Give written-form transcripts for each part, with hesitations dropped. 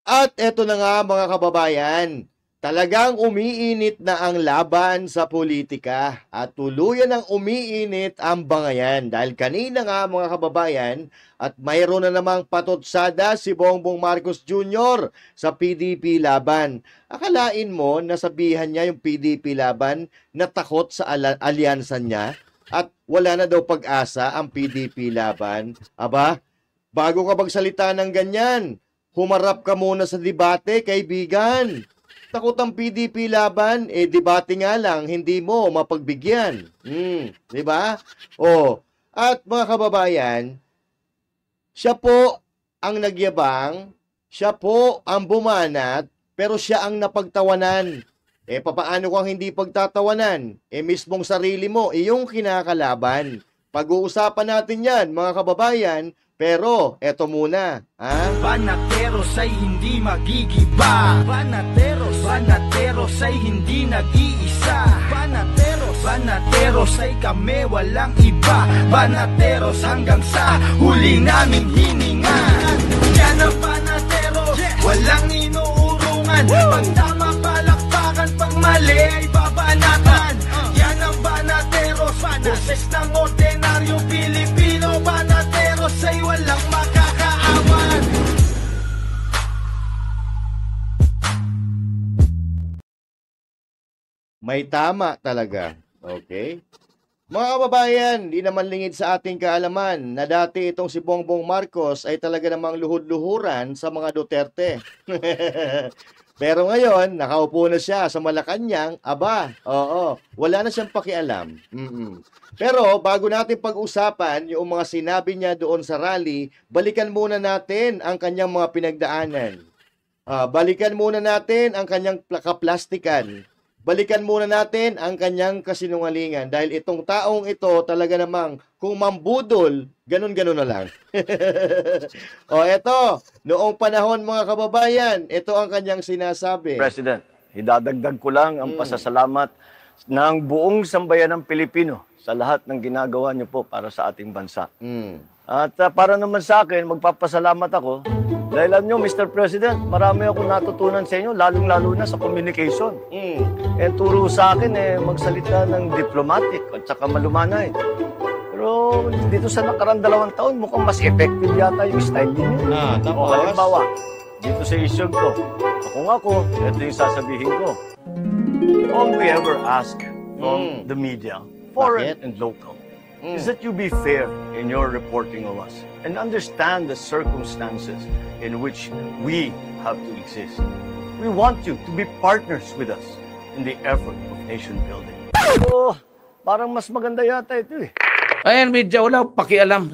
At eto na nga mga kababayan, talagang umiinit na ang laban sa politika at tuluyan ng umiinit ang bangayan dahil kanina nga mga kababayan at mayroon na namang patutsada si Bongbong Marcos Jr. sa PDP laban. Akalain mo nasabihan niya yung PDP laban na takot sa alyansa niya at wala na daw pag-asa ang PDP laban. Aba, bago ka magsalita ng ganyan, humarap ka muna sa debate, kaibigan. Takot ang PDP laban, debate nga lang, hindi mo mapagbigyan. Di ba? At mga kababayan, siya po ang nagyabang, siya po ang bumanat, pero siya ang napagtawanan. Papaano kung hindi pagtatawanan? Mismong sarili mo, iyong kinakalaban. Pag-uusapan natin yan, mga kababayan, pero, eto muna, ha? Banateros ay hindi magigiba. Banateros ay hindi nag-iisa. Banateros ay kami walang iba. Banateros hanggang sa huli naming hininga. Yan ang banateros, walang inuurungan. Pag tama palakpakan, pag mali ay babanatan. Yan ang banateros, boses ng ordinaryong Pilipino. Banateros ay walang makakaawan. May tama talaga. Okay? Mga kababayan, di naman lingid sa ating kaalaman na dati itong si Bongbong Marcos ay talaga namang luhud-luhuran sa mga Duterte. Pero ngayon, nakaupo na siya sa Malacanang, wala na siyang pakialam. Pero bago natin pag-usapan yung mga sinabi niya doon sa rally, balikan muna natin ang kanyang mga pinagdaanan. Balikan muna natin ang kanyang kaplastikan. Balikan muna natin ang kanyang kasinungalingan dahil itong taong ito talaga namang kung mambudol, ganun-ganun na lang. Eto, noong panahon mga kababayan, ito ang kanyang sinasabi. President, idadagdag ko lang ang pasasalamat ng buong sambayan ng Pilipino sa lahat ng ginagawa niyo po para sa ating bansa. At para naman sa akin, magpapasalamat ako dahil alam nyo, Mr. President, marami akong natutunan sa inyo, lalong-lalo na sa communication. Turo sa akin, magsalita ng diplomatic at saka malumanay. Pero dito sa nakarang 2 taon, mukhang mas effective yata yung style ninyo. Halimbawa, dito sa issue ko, ako, ito yung sasabihin ko. All we ever ask from the media, foreign and local, is that you be fair in your reporting of us and understand the circumstances in which we have to exist. We want you to be partners with us in the effort of nation building. Parang mas maganda yata ito eh. Ayan, media, wala pakialam.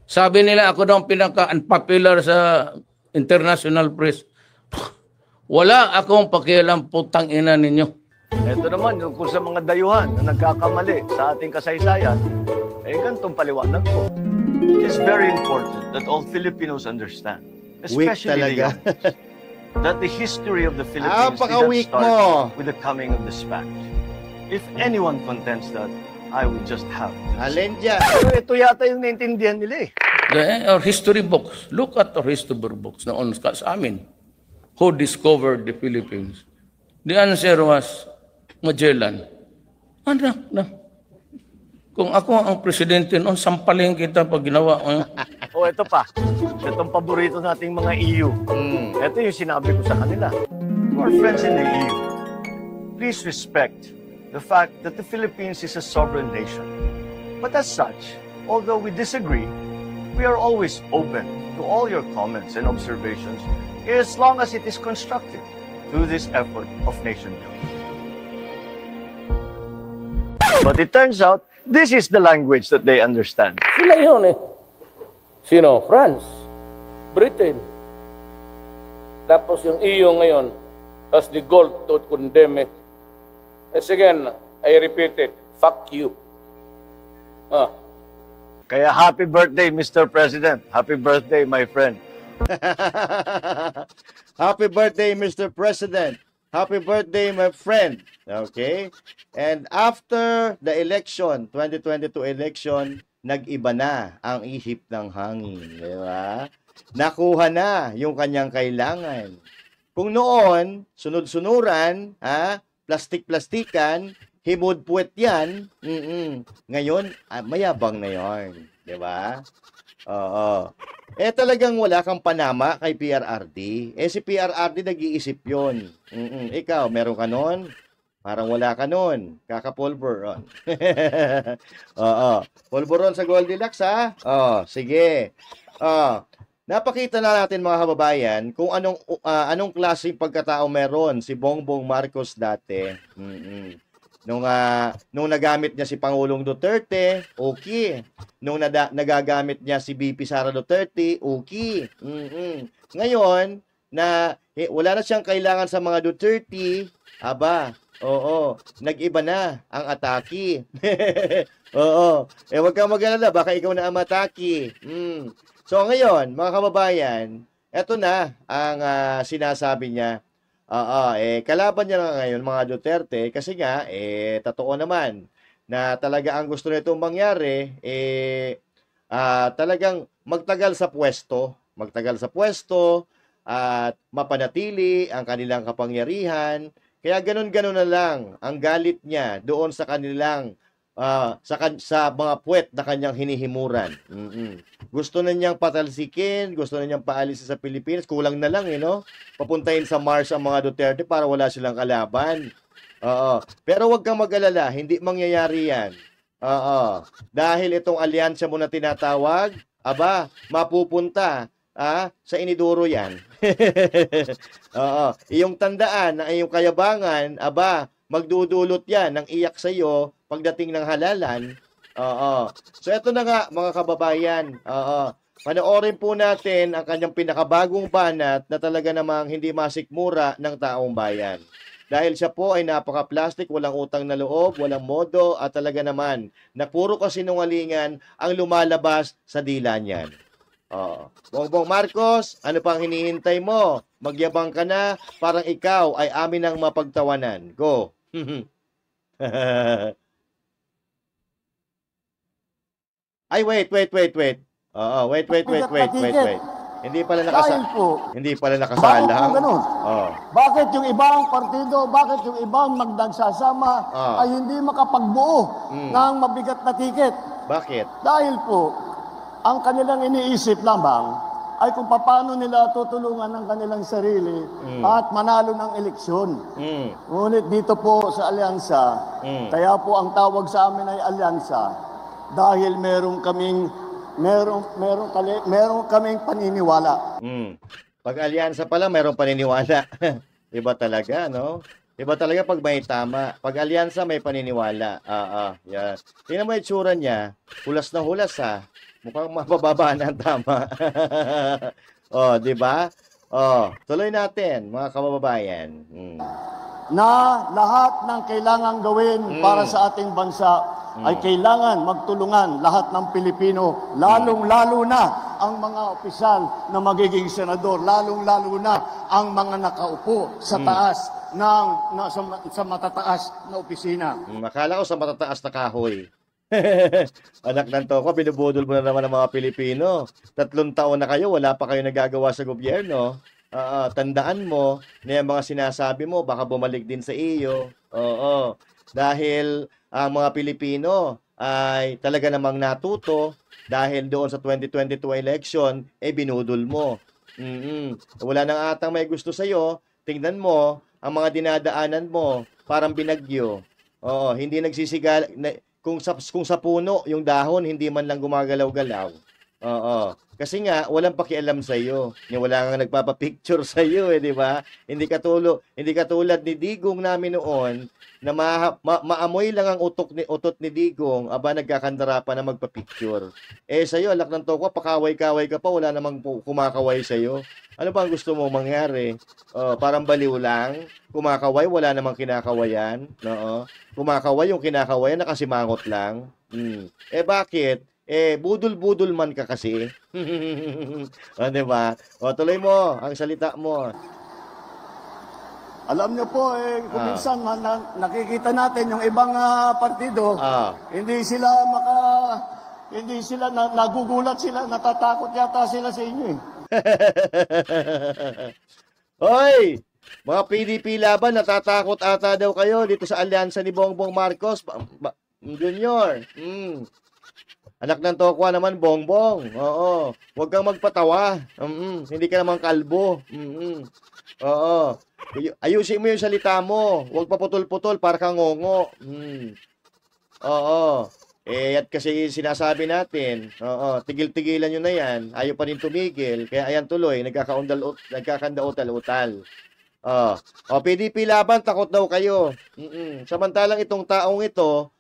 Sabi nila ako daw pinaka-unpopular sa international press. Wala akong pakialam, putang ina ninyo. Ito naman, yung kung sa mga dayuhan na nagkakamali sa ating kasaysayan, ganitong paliwanag ko. It is very important that all Filipinos understand, especially the young, that the history of the Philippines didn't start with the coming of the Spanish. If anyone contends that, I would just have to. Pero ito yata yung naintindihan nila Our history books. Look at our history books noon sa amin. Who discovered the Philippines? The answer was Magellan. Anak na. Kung ako ang presidente noon, sampalin kita pag ginawa. Ito pa. Itong paborito nating mga EU. Ito yung sinabi ko sa kanila. To our friends in the EU, please respect the fact that the Philippines is a sovereign nation. But as such, although we disagree, we are always open to all your comments and observations as long as it is constructive through this effort of nation building. But it turns out, this is the language that they understand. Sila yun Sino? France, Britain. Tapos yung EU ngayon has the goal to condemn it. As again, I repeat it, fuck you. Kaya happy birthday, Mr. President. Happy birthday, my friend. Happy birthday, Mr. President. Happy birthday, my friend. Okay? And after the election, 2022 election, nag-iba na ang ihip ng hangin. Di ba? nakuha na yung kanyang kailangan. Kung noon, sunod-sunuran, plastik-plastikan, himod-puwet yan, ngayon, mayabang na yon, di ba? Oo. Talagang wala kang panama kay PRRD. Si PRRD nag-iisip yun. Ikaw, meron ka nun? Parang wala ka nun. Kakapulveron. Oo. Pulveron sa Goldilocks, ha? Sige. Napakita na natin mga kababayan kung anong klaseng pagkatao meron si Bongbong Marcos dati. Nung nagamit niya si Pangulong Duterte, okay. Nung nagagamit niya si BP Sara Duterte, okay. Ngayon, wala na siyang kailangan sa mga Duterte, oo, nag-iba na ang atake. Oo. Huwag kang mag-alala, baka ikaw na ang matake. So ngayon, mga kababayan, eto na ang sinasabi niya. Kalaban niya nga ngayon mga Duterte kasi nga, totoo naman na talaga ang gusto nitong mangyari, talagang magtagal sa pwesto at mapanatili ang kanilang kapangyarihan. Kaya ganun-ganun na lang ang galit niya doon sa kanilang sa mga puwet na kanyang hinihimuran. Gusto na niyang patalsikin, gusto na niyang paalisin sa Pilipinas. Kulang na lang, no? Papuntahin sa Mars ang mga Duterte para wala silang kalaban. Pero wag kang mag-alala, hindi mangyayari yan. Dahil itong alyansa mo na tinatawag, mapupunta sa iniduro yan. Iyong tandaan na iyong kayabangan, magdudulot yan ng iyak sa iyo pagdating ng halalan. So ito na nga mga kababayan. Panoorin po natin ang kanyang pinakabagong banat na talaga namang hindi masikmura ng taong bayan. Dahil siya po ay napaka-plastic, walang utang na loob, walang modo, at talaga naman na puro kasinungalingan ang lumalabas sa dila niyan. Bongbong Marcos, ano pang hinihintay mo? Magyabang ka na, parang ikaw ay amin ang mapagtawanan. Go! Ay, wait. Wait. Hindi pala nakasalang. Bakit po ganun? Bakit yung ibang partido, bakit yung ibang magnagsasama ay hindi makapagbuo ng mabigat na tiket? Bakit? Dahil po, ang kanilang iniisip lamang ay kung paano nila tutulungan ang kanilang sarili at manalo ng eleksyon. Ngunit dito po sa alyansa, kaya po ang tawag sa amin ay alyansa dahil meron kaming paniniwala. Pag alyansa pala, meron paniniwala. Iba talaga, no? Iba talaga pag may tama. Pag alyansa, may paniniwala. Yan. Tingnan mo yung itsura niya. Hulas na hulas, ha? Mukhang mabababa na ang tama. Di ba? Tuloy natin, mga kababayan. Na lahat ng kailangang gawin para sa ating bansa ay kailangan magtulungan lahat ng Pilipino, lalong-lalo na ang mga opisyal na magiging senador, lalong-lalo na ang mga nakaupo sa taas sa matataas na opisina. Akala ko sa matataas na kahoy. Anak ng toko, binubudol mo na naman ang mga Pilipino. 3 taon na kayo, wala pa kayo nagagawa sa gobyerno. Tandaan mo na yung mga sinasabi mo, baka bumalik din sa iyo. Dahil ang mga Pilipino ay talaga namang natuto dahil doon sa 2022 election, binudol mo. Wala nang atang may gusto sa'yo. Tingnan mo, ang mga dinadaanan mo, parang binagyo. Hindi nagsisigal. Kung sa puno, yung dahon, hindi man lang gumagalaw-galaw. Kasi nga, walang pakialam sa iyo. Wala nga nagpapapicture sa iyo, di ba? Hindi katulad ni Digong namin noon na maamoy lang ang utot ni Digong, nagkakandara pa na magpa-picture. Sa iyo, alak ng toko, pakaway-kaway ka pa, wala namang kumakaway sa iyo. Ano ba ang gusto mo mangyari? Parang baliw lang. Kumakaway, wala namang kinakawayan. Kumakaway, yung kinakawayan nakasimangot lang. Bakit? Budol-budol man ka kasi. Diba? Tuloy mo ang salita mo. Alam niyo po, kung minsan nakikita natin yung ibang partido, hindi sila nagugulat sila, natatakot yata sila sa inyo. Hoy! Mga PDP laban, natatakot ata daw kayo dito sa alyansa ni Bongbong Marcos. Junior. Anak ng Tokwa naman, Bongbong. Oo. Huwag kang magpatawa. Hindi ka naman kalbo. Oo. Ayusin mo yung salita mo. Huwag paputol-putol para kang ngongo. Oo. At kasi sinasabi natin, tigil-tigilan nyo na yan. Ayaw pa rin tumigil. Kaya ayan tuloy, nagkakandautal-utal. PDP laban, takot daw kayo. Samantalang itong taong ito,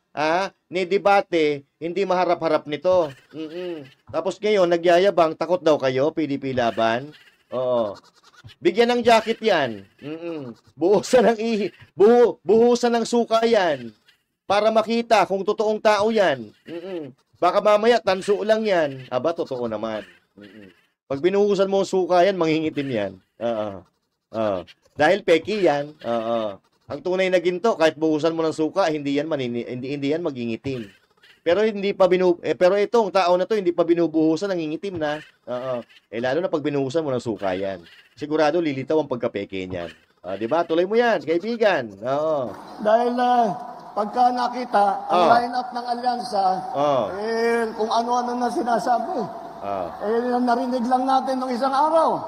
ni debate, hindi maharap-harap nito. Tapos ngayon, nagyayabang, takot daw kayo, PDP laban. Oo. Bigyan ng jacket yan. Buhusan ng suka yan. Para makita kung totoong tao yan. Baka mamaya, tanso lang yan. Aba, totoo naman. Pag binuhusan mo ang suka yan, manghingitim yan. Dahil peki yan. Ang tunay na ginto, kahit buhusan mo ng suka, hindi yan magingitim. Pero pero itong tao na to hindi pa binubuhusan, nangingitim na. Lalo na pag binuhusan mo ng suka yan. Sigurado lilitaw ang pagkapeke niyan. 'Di ba? Tuloy mo yan, kaibigan. Dahil pagka nakita ang line-up ng alyansa, kung ano-ano na sinasabi, narinig lang natin nung isang araw.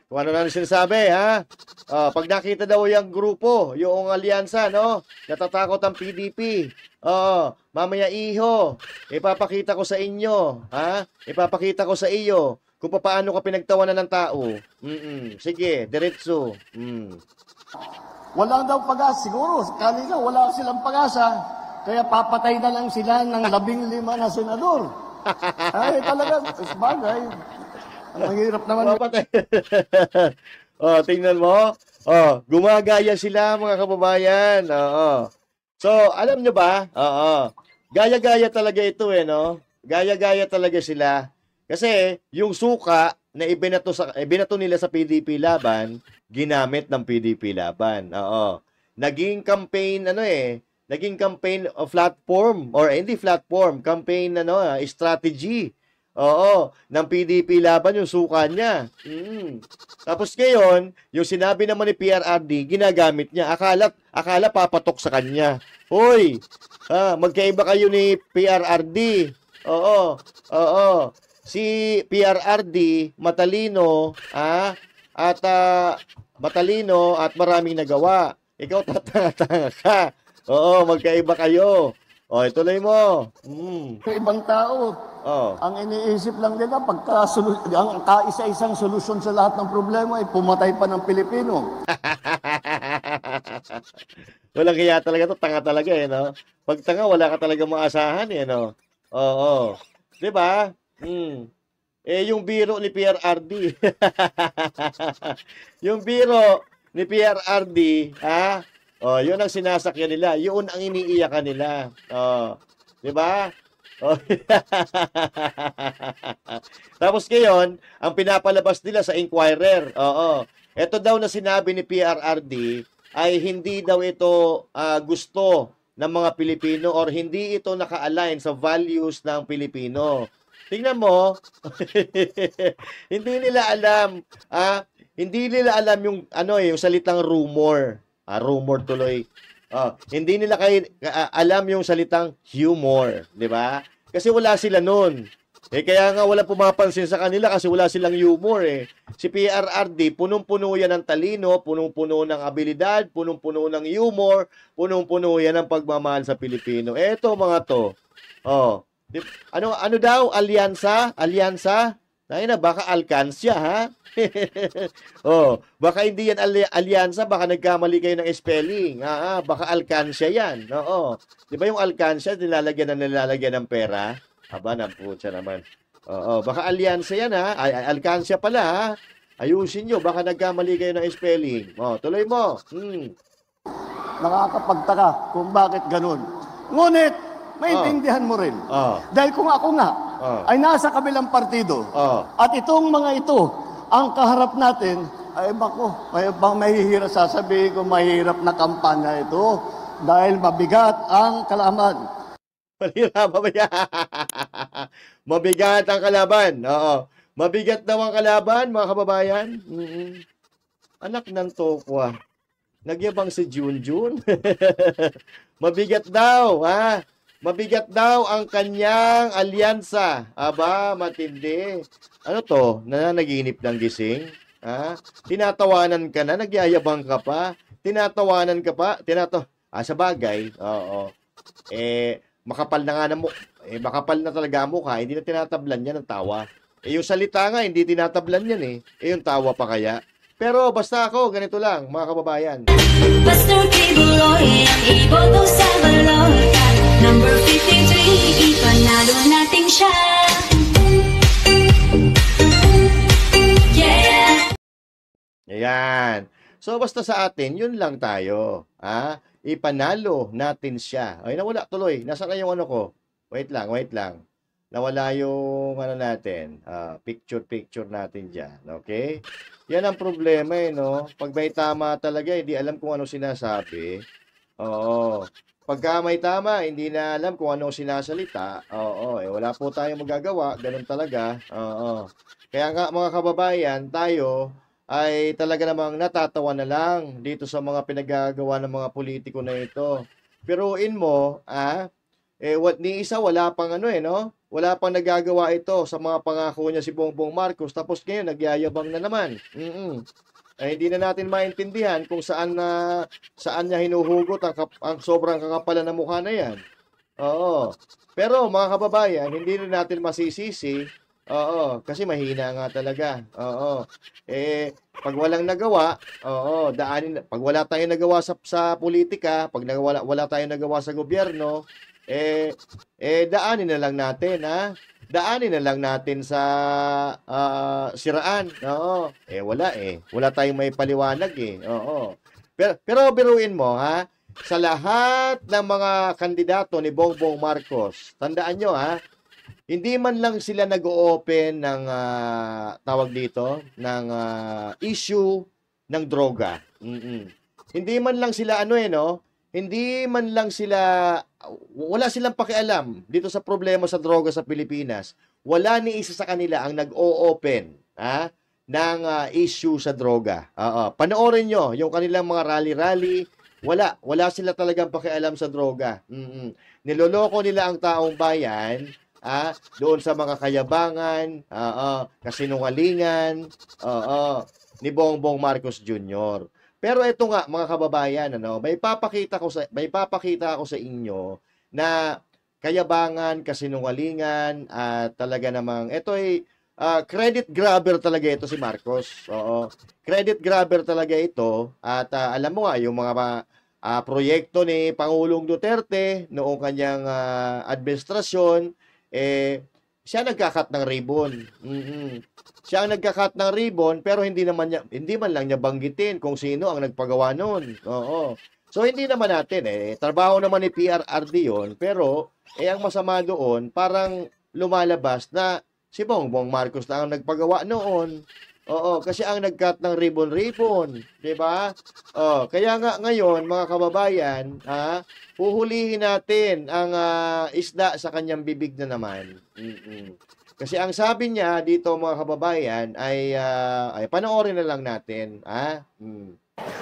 Kung ano na sinasabi, ha? Pag nakita daw yung grupo, yung alyansa, no? Natatakot ang PDP. Mamaya iho, ipapakita ko sa inyo, ha? Ipapakita ko sa iyo kung paano ka pinagtawanan ng tao. Sige, diretso. Wala daw pag-asa. Siguro, kanina wala silang pag-asa. Kaya papatay na lang sila ng 15 na senador. Ay, talaga, bagay. Ang hirap naman. Papatay. Tingnan mo. Gumagaya sila, mga kababayan. So, alam nyo ba? Gaya-gaya talaga ito no? Gaya-gaya talaga sila. Kasi yung suka na ibinato nila sa PDP laban, ginamit ng PDP laban. Naging campaign naging campaign platform or hindi platform, campaign strategy. Ng PDP laban yung suka niya. Tapos ngayon, yung sinabi naman ni PRRD, ginagamit niya. Akala papatok sa kanya. Hoy, magkaiba kayo ni PRRD. Si PRRD, matalino, matalino at maraming nagawa. Ikaw tatanga-tanga ka. Magkaiba kayo. Ituloy mo. Ibang tao, ang iniisip lang nila, ang kaisa-isang solusyon sa lahat ng problema ay pumatay pa ng Pilipino. Walang kaya talaga to, tanga talaga no? Pag tanga, wala ka talaga maasahan no? Di ba? Yung biro ni PRRD. Yung biro ni PRRD, yun ang sinasakyan nila. Yun ang iniiyakan nila. Di ba? Tapos ngayon, ang pinapalabas nila sa Inquirer. Ito daw na sinabi ni PRRD ay hindi daw ito gusto ng mga Pilipino or hindi ito naka-align sa values ng Pilipino. Tingnan mo, hindi nila alam yung yung salitang rumor. Rumor tuloy. Hindi nila alam yung salitang humor, di ba? Kasi wala sila noon. Kaya nga wala pumapansin sa kanila kasi wala silang humor Si PRRD, punong-puno yan ng talino, punong-puno ng abilidad, punong-puno ng humor, punong-puno yan ng pagmamahal sa Pilipino. Eto mga to. Ano daw? Alyansa? Baka alkansya, ha? Baka hindi yan alyansa, baka nagkamali kayo ng spelling. Baka alkansya yan. Di ba yung alkansya, nilalagyan ng pera? Aba, naputsa naman. Baka alyansa yan, ha? Alkansya pala, ha? Ayusin nyo, baka nagkamali kayo ng spelling. Tuloy mo. Nakakapagtaka kung bakit ganun. Ngunit, maintindihan mo rin. Dahil kung ako nga, ay nasa kabilang partido, at itong mga ito, ang kaharap natin, ay mahihirap sasabihin ko, mahirap na kampanya ito, dahil mabigat ang kalaban. Mabigat ang kalaban. Mabigat daw ang kalaban, mga kababayan. Anak ng tokwa. Nagyabang si Junjun. Mabigat daw, ha? Mabigat daw ang kanyang alyansa. Aba, matindi. Ano to? Nananaginip ng gising? Ha? Tinatawanan ka na, nagyayabang ka pa. Tinatawanan ka pa. Sa bagay, oo. Makapal na nga na makapal na talaga mo ka, hindi na tinatablan yan ng tawa. Yung salita nga, hindi tinatablan yan yung tawa pa kaya. Pero basta ako, ganito lang, mga kababayan. Basta Kibuloy, ang iboto sa balota. Number 53, ipanalo natin siya. Yeah! Ayan. So, basta sa atin, yun lang tayo. Ipanalo natin siya. Ay, nawala tuloy. Nasaan na yung ano ko? Wait lang. Nawala yung ano natin. Picture natin dyan. Okay? Yan ang problema no? Pag may tama talaga, hindi alam kung ano sinasabi. Oo. Pagka may tama, hindi na alam kung ano sinasalita. Oo. Wala po tayong magagawa. Ganun talaga. Oo. Kaya nga mga kababayan, tayo ay talaga namang natatawa na lang dito sa mga pinagagawa ng mga politiko na ito. Piruin mo, ni isa wala pang no? Wala pang nagagawa ito sa mga pangako niya si Bongbong Marcos, tapos ngayon nagyayabang na naman. Hindi na natin maintindihan kung saan niya hinuhugot ang sobrang kakapalan ng mukha na yan. Oo. Pero mga kababayan, hindi na natin masisisi. Oo, kasi mahina nga talaga. Oo. Pag walang nagawa, pag wala tayong nagawa sa politika, pag wala tayong nagawa sa gobyerno, daanin na lang natin, Daanin na lang natin sa siraan. Oo. Wala tayong may paliwanag Oo. Pero biruin mo, sa lahat ng mga kandidato ni Bongbong Marcos, tandaan nyo, hindi man lang sila nag-o-open ng tawag dito ng issue ng droga. Hindi man lang sila hindi man lang sila wala silang pakialam dito sa problema sa droga sa Pilipinas. Wala ni isa sa kanila ang nag-o-open ng issue sa droga. Panoorin nyo yung kanilang mga rally-rally. Wala sila talagang pakialam sa droga. Niloloko nila ang taong bayan doon sa mga kayabangan, kasinungalingan, ni Bongbong Marcos Jr. Pero ito nga mga kababayan, may papakita ako sa inyo na kayabangan, kasinungalingan, at talaga namang ito ay credit grabber talaga ito si Marcos. Oo. Credit grabber talaga ito, at alam mo nga yung mga proyekto ni Pangulong Duterte noong kanyang administrasyon, siya nagkakat ng ribbon. Siya ang nagkakat ng ribbon, pero hindi man lang niya banggitin kung sino ang nagpagawa noon. Oo. So hindi naman natin trabaho naman ni PRRD 'yon, pero ang masama doon, parang lumalabas na si Bongbong Marcos na ang nagpagawa noon. Oo, kasi ang nagkat ng ribbon, 'di ba? Kaya nga ngayon, mga kababayan, huhulihin natin ang isda sa kanyang bibig na naman. Kasi ang sabi niya dito, mga kababayan, ay panoorin na lang natin,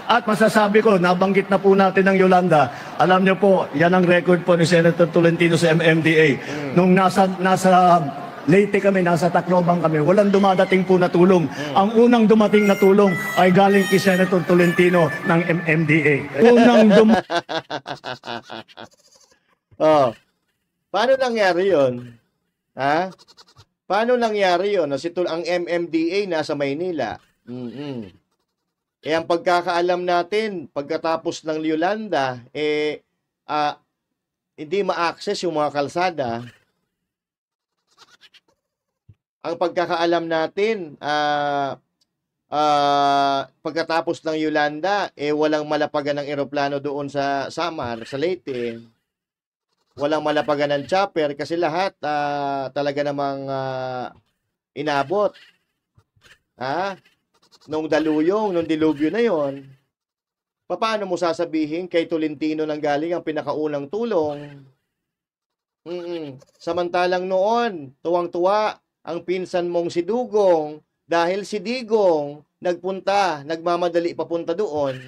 At masasabi ko, nabanggit na po natin ng Yolanda. Alam niyo po, yan ang record po ni Senator Tolentino sa MMDA. Nung nasa Leyte kami, nasa Tacloban kami, walang dumadating po na tulong. Ang unang dumating na tulong ay galing kay Senator Tolentino ng MMDA. Paano nangyari yun? Paano nangyari yun? Ang MMDA nasa Maynila. Ang pagkakaalam natin, pagkatapos ng Yolanda, hindi ma-access yung mga kalsada. Ang pagkakaalam natin, pagkatapos ng Yolanda, walang malapagan ng eroplano doon sa Samar, sa Leyte. Walang malapagan ng chopper kasi lahat talaga namang inabot. Nung dilubyo na yon, paano mo sasabihin kay Tolentino nang galing ang pinakaunang tulong? Samantalang noon, tuwang-tuwa ang pinsan mong si Dugong dahil si Digong nagmamadali papunta doon.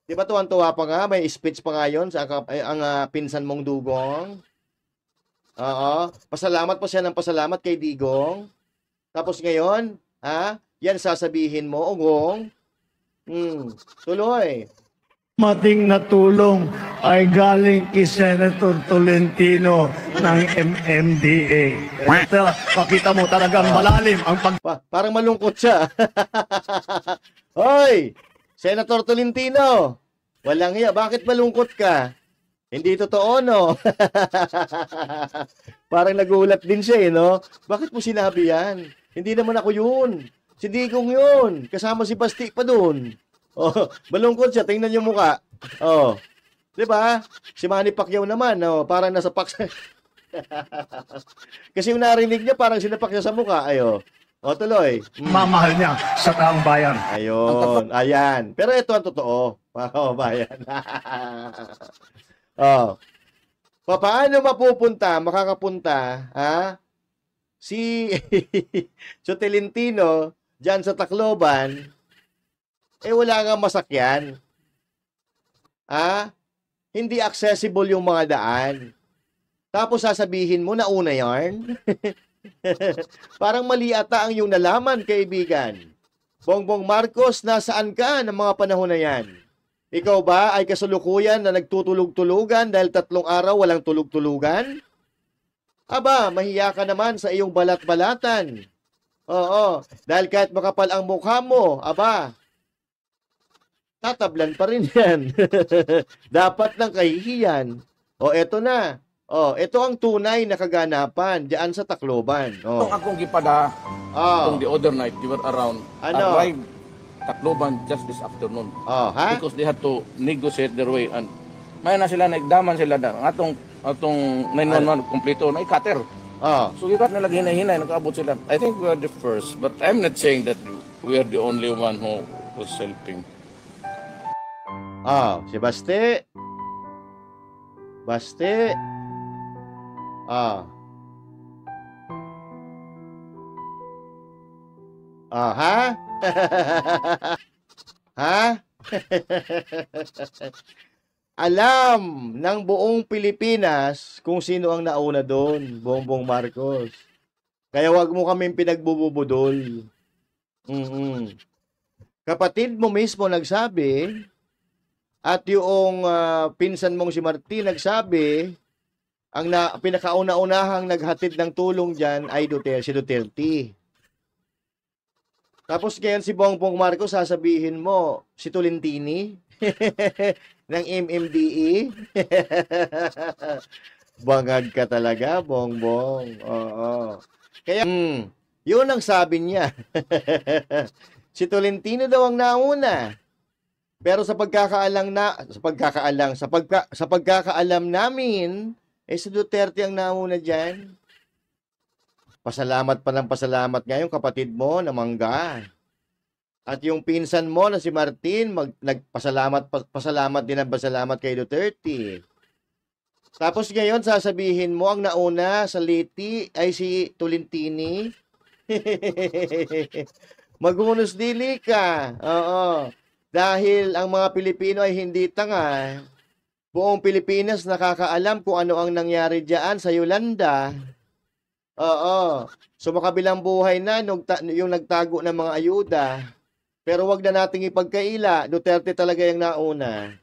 Di ba tuwan-tuwa pa nga, may speech pa nga yun sa ang pinsan mong Dugong. Oo, pasalamat pa siya ng pasalamat kay Digong. Tapos ngayon, yan sasabihin mo, Ugong. Tuloy. Mating na tulong ay galing kay Senator Tolentino ng MMDA. Pakita mo talagang malalim ang Parang malungkot siya. Hoy, Senator Tolentino, walang hiya. Bakit malungkot ka? Hindi totoo, no? Parang nagulat din siya, no? Bakit mo sinabi yan? Hindi naman ako yun. Si Digong yun. Kasama si Basti pa dun. Oh, malungkot siya. Tingnan yung muka. Oh. 'Di ba? Si Manny Pacquiao naman, parang nasa paksa. Kasi yung narinig niya parang sinapak niya sa mukha. Ayo. O, tuloy. mamahal niya sa taong bayan. Ayun. Ayan. Pero ito ang totoo. Wow, bayan. Oh. Paano makakapunta, si Tolentino diyan sa Tacloban, wala nga masakyan. Hindi accessible yung mga daan. Tapos sasabihin mo na una yarn. Parang mali ata ang iyong nalaman, kaibigan. Bongbong Marcos, nasaan ka ng mga panahon na yan? Ikaw ba ay kasalukuyan na nagtutulog-tulugan dahil 3 araw walang tulog-tulugan? Aba, mahiya ka naman sa iyong balat-balatan. Oo, dahil kahit makapal ang mukha mo, aba, tatablan pa rin yan. Dapat ng kahihiyan. O, eto na. O, ito ang tunay na kaganapan diyan sa Tacloban. Itong akong gipada, kung the other night, they were around, arrived Tacloban just this afternoon. Because they had to negotiate their way. And may na sila, nagdaman sila na. Atong 911 kompleto na cutter. So ikat nila hinay-hinay, nakaabot sila. I think we are the first, but I'm not saying that we are the only one who was helping. Si Basti. Ha? Alam ng buong Pilipinas kung sino ang nauna doon, Bongbong Marcos. Kaya wag mo kaming pinagbubudol. Kapatid mo mismo nagsabi, at yung pinsan mong si Martin nagsabi, ang pinakauna-unahang naghatid ng tulong dyan ay si Duterte. Tapos ngayon si Bongbong Marcos, sasabihin mo, si Tolentini ng MMDA. Bangag ka talaga, Bongbong. Oo. Kaya, yun ang sabi niya. Si Tolentino daw ang nauna. Pero sa pagkakaalam namin, si Duterte ang nauna dyan. Pasalamat pa ng pasalamat ngayon kapatid mo na Mangga. At yung pinsan mo na si Martin, pasalamat din ang pasalamat kay Duterte. Tapos ngayon sasabihin mo ang nauna sa Liti ay si Tolentini. Magunos dili ka. Oo. Dahil ang mga Pilipino ay hindi tanga. Buong Pilipinas nakakaalam kung ano ang nangyari diyan sa Yolanda. Oo. So makabilang buhay na yung nagtago ng mga ayuda. Pero wag na nating ipagkaila. Duterte talaga yung nauna.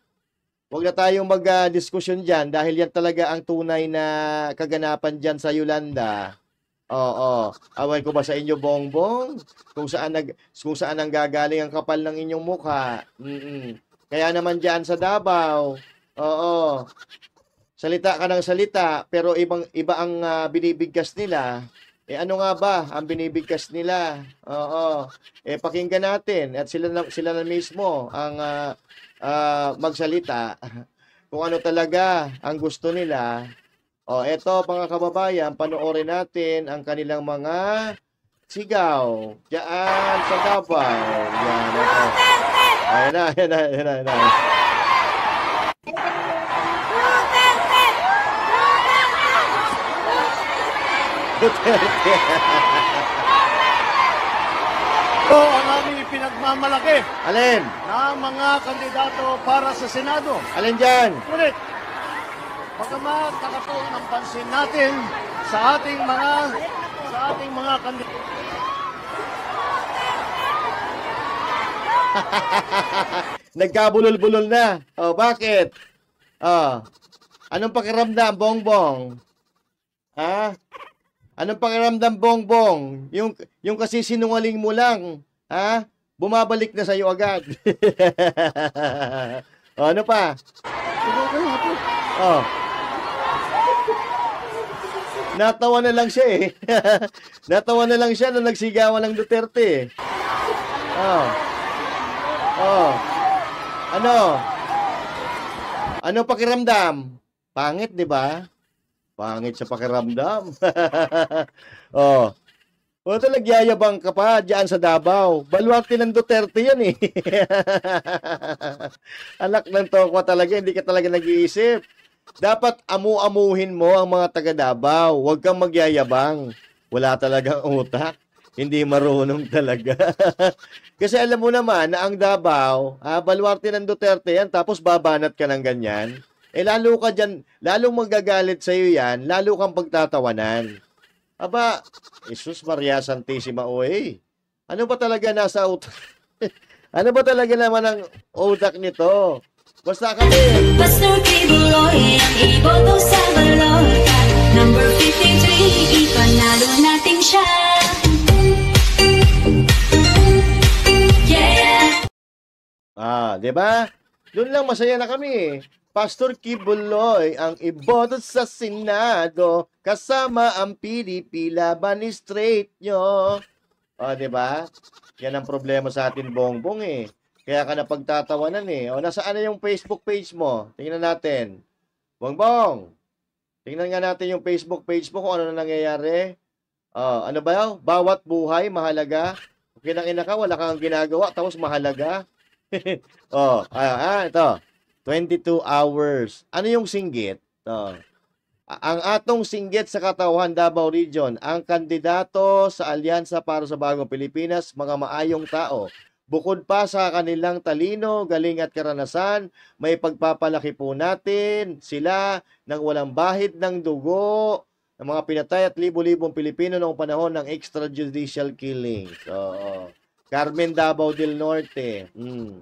Wag na tayong mag-diskusyon dyan dahil yan talaga ang tunay na kaganapan dyan sa Yolanda. Oo. Awan ko ba sa inyo, Bongbong? Kung saan ang gagaling ang kapal ng inyong mukha. Kaya naman dyan sa Davao. Oo. Salita ka ng salita, pero iba ang binibigkas nila. Ano nga ba ang binibigkas nila? Oo. Pakinggan natin at sila na mismo ang magsalita kung ano talaga ang gusto nila. Eto mga kababayan, panoorin natin ang kanilang mga sigaw diyan sa Davao. Yan, ito. Ayan na. Duterte. Ito ang aming ipinagmamalaki Alin? na mga kandidato para sa Senado. Alin dyan? Ngunit, bagamat nakatuon ang pansin natin sa ating mga kandidato. Nagkabulol-bulol na. Oh, bakit? Oh. Anong pakiramdam, Bongbong? Ha? Anong pakiramdam, Bongbong? Yung kasi sinungaling mo lang, ha? Bumabalik na sa'yo agad. Oh, ano pa? Oh. Natawa na lang siya eh. Natawa na lang siya nung nagsigawan ng Duterte. Oh. Oh. Ano? Ano pakiramdam? Pangit, di ba? Pangit sa pakiramdam. Oh. O talagyayabang ka pa diyan sa Davao. Baluarte ng Duterte yan eh. Anak ng tokwa talaga, hindi ka talaga nag-iisip. Dapat amu-amuhin mo ang mga taga Davao. Huwag kang magyayabang. Wala talagang utak. Hindi marunong talaga. Kasi alam mo naman na ang Davao, baluarte ng Duterte yan, tapos babanat ka ng ganyan. Eh lalo ka dyan, lalong magagalit sa'yo yan, lalo kang pagtatawanan. Aba, Jesus Maria Santissima, oy. Ano ba talaga nasa utak? Ano ba talaga naman ang utak nito? Basta kami. Pastor Kibuloy ang iboto sa balota. Number 53, ipanalo natin siya. Yeah! 'Di ba? Doon lang masaya na kami. Pastor Kibuloy ang iboto sa Senado kasama ang PDP laban ni straight nyo. 'Di ba? Yan ang problema sa atin, Bongbong eh. Kaya ka napagtatawanan eh. Nasaan na yung Facebook page mo? Tingnan natin. Bongbong, tingnan nga natin yung Facebook page mo kung ano na nangyayari. Ano ba yun? Bawat buhay, mahalaga. Kinang-ina ka, wala kang ginagawa, tapos mahalaga. Ito. 22 hours. Ano yung singgit? Ang atong singgit sa Katauhan, Davao Region, ang kandidato sa Alyansa para sa Bagong Pilipinas, mga maayong tao. Bukod pa sa kanilang talino, galing at karanasan, may pagpapalaki po natin sila ng walang bahid ng dugo ng mga pinatay at libo-libong Pilipino noong panahon ng extrajudicial killings. Carmen Davao del Norte.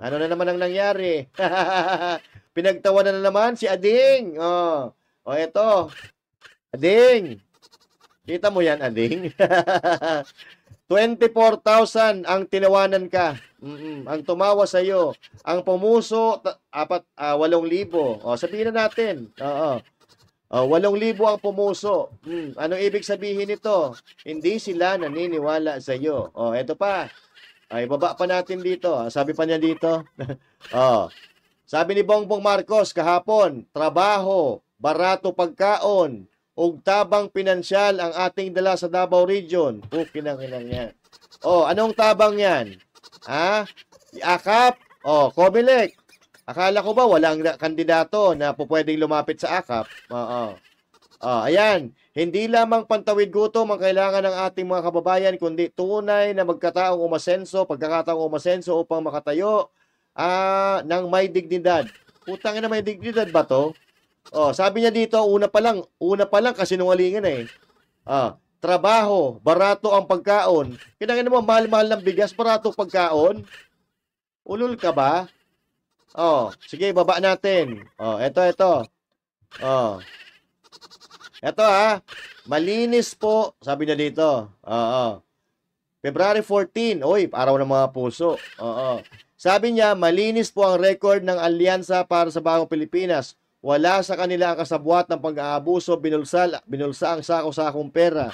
Ano na naman ang nangyari? Pinagtawanan na naman si Ading. Eto. Ading. Kita mo yan, Ading? 24,000 ang tinawanan ka. Ang tumawa sa iyo, ang pumuso 8,000. Sabihin na natin. 8,000 ang pumuso. Anong ibig sabihin nito? Hindi sila naniniwala sa iyo. Ito pa. Baba pa natin dito. Sabi pa niya dito. Sabi ni Bongbong Marcos kahapon, trabaho, barato pagkaon, ug tabang pinansyal ang ating dala sa Davao Region. Kinang-inang yan. Anong tabang yan? AKAP? COMELEC. Akala ko ba walang kandidato na pwedeng lumapit sa AKAP? Ayan. Hindi lamang pantawid gutom ang kailangan ng ating mga kababayan, kundi tunay na pagkataong umasenso upang makatayo ng may dignidad. Putang ina, may dignidad ba to? Sabi niya dito, una pa lang kasi nungalingan eh. Trabaho, barato ang pagkaon. Kinangin mo, mahal-mahal ng bigas, barato pagkaon. Ulul ka ba? Sige, baba natin. Ito. Ito malinis po, sabi niya dito. February 14, araw ng mga puso. Sabi niya, malinis po ang record ng Alyansa para sa Bagong Pilipinas. Wala sa kanila ang kasabwat ng pag-aabuso, binulsa ang sako-sakong pera.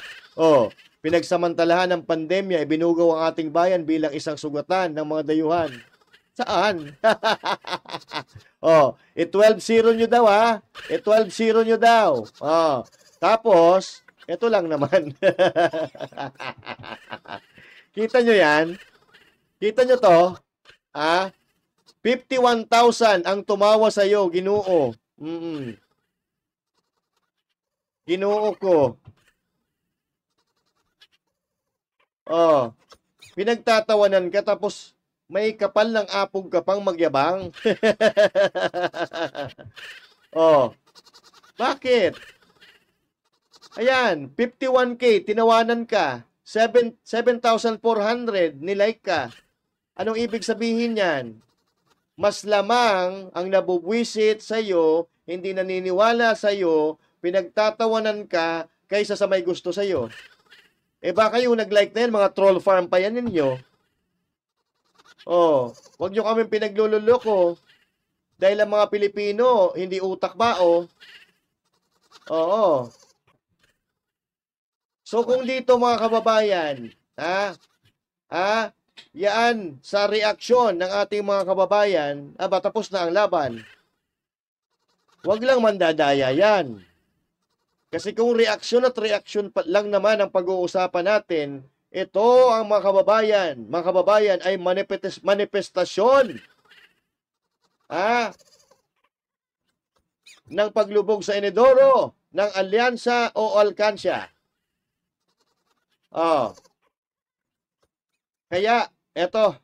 Pinagsamantalahan ng pandemya, ibinugaw ang ating bayan bilang isang sugatan ng mga dayuhan. Saan? 12-0 nyo daw I-12-0 nyo daw. Tapos, ito lang naman. Kita nyo yan? Kita nyo to? 51,000 ang tumawa sa iyo, Ginoo. Ginoo ko. Oh, pinagtatawanan ka tapos may kapal ng apog ka pang magyabang. Oh, bakit? Ayan, 51K, tinawanan ka. 7,400, nilike ka. Anong ibig sabihin yan? Mas lamang ang nabubwisit sa'yo, hindi naniniwala sa'yo, pinagtatawanan ka, kaysa sa may gusto sa'yo. Eh baka yung nag-like na yan, mga troll farm pa yan ninyo. Oh, wag nyo kami pinaglululoko. Dahil ang mga Pilipino, hindi utak ba, oh? Oo. So kung dito mga kababayan, yan sa reaksyon ng ating mga kababayan, tapos na ang laban. Huwag lang mandadaya yan. Kasi kung reaksyon at reaksyon lang naman ang pag-uusapan natin, ito ang mga kababayan ay manifestasyon ng paglubog sa Inodoro ng Alyansa o Alkansya. Oh. Kaya, eto,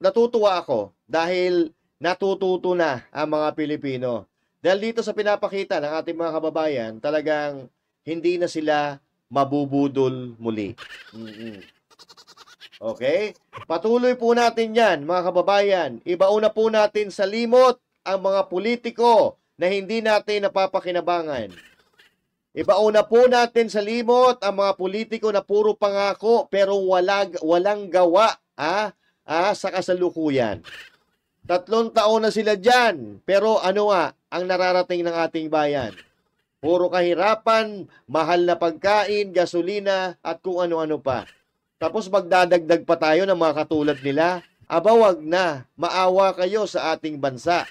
natutuwa ako dahil natututo na ang mga Pilipino. Dahil dito sa pinapakita ng ating mga kababayan, talagang hindi na sila mabubudol muli. Okay? Patuloy po natin yan, mga kababayan. Ibauna po natin sa limot ang mga politiko na hindi natin napapakinabangan. Ibauna po natin sa limot ang mga politiko na puro pangako pero walang gawa sa kasalukuyan. 3 taon na sila dyan, pero ano ang nararating ng ating bayan? Puro kahirapan, mahal na pagkain, gasolina, at kung ano-ano pa. Tapos magdadagdag pa tayo ng mga katulad nila. Wag na, maawa kayo sa ating bansa.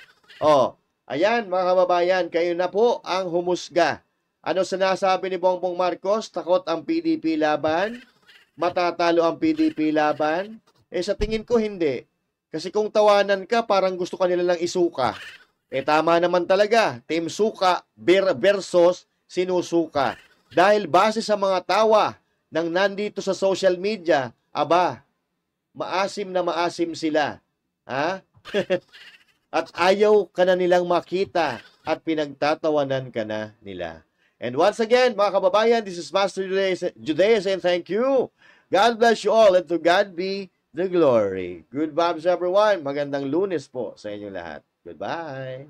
Ayan mga kababayan, kayo na po ang humusga. Ano sinasabi ni Bongbong Marcos? Takot ang PDP laban? Matatalo ang PDP laban? Sa tingin ko hindi. Kasi kung tawanan ka, parang gusto ka nila lang isuka. Tama naman talaga. Team Suka versus sinusuka. Dahil base sa mga tawa ng nandito sa social media, maasim na maasim sila. At ayaw ka na nilang makita at pinagtatawanan ka na nila. And once again, mga kababayan, this is Master Judeus and thank you. God bless you all and to God be the glory. Good vibes everyone. Magandang Lunes po sa inyo lahat. Goodbye.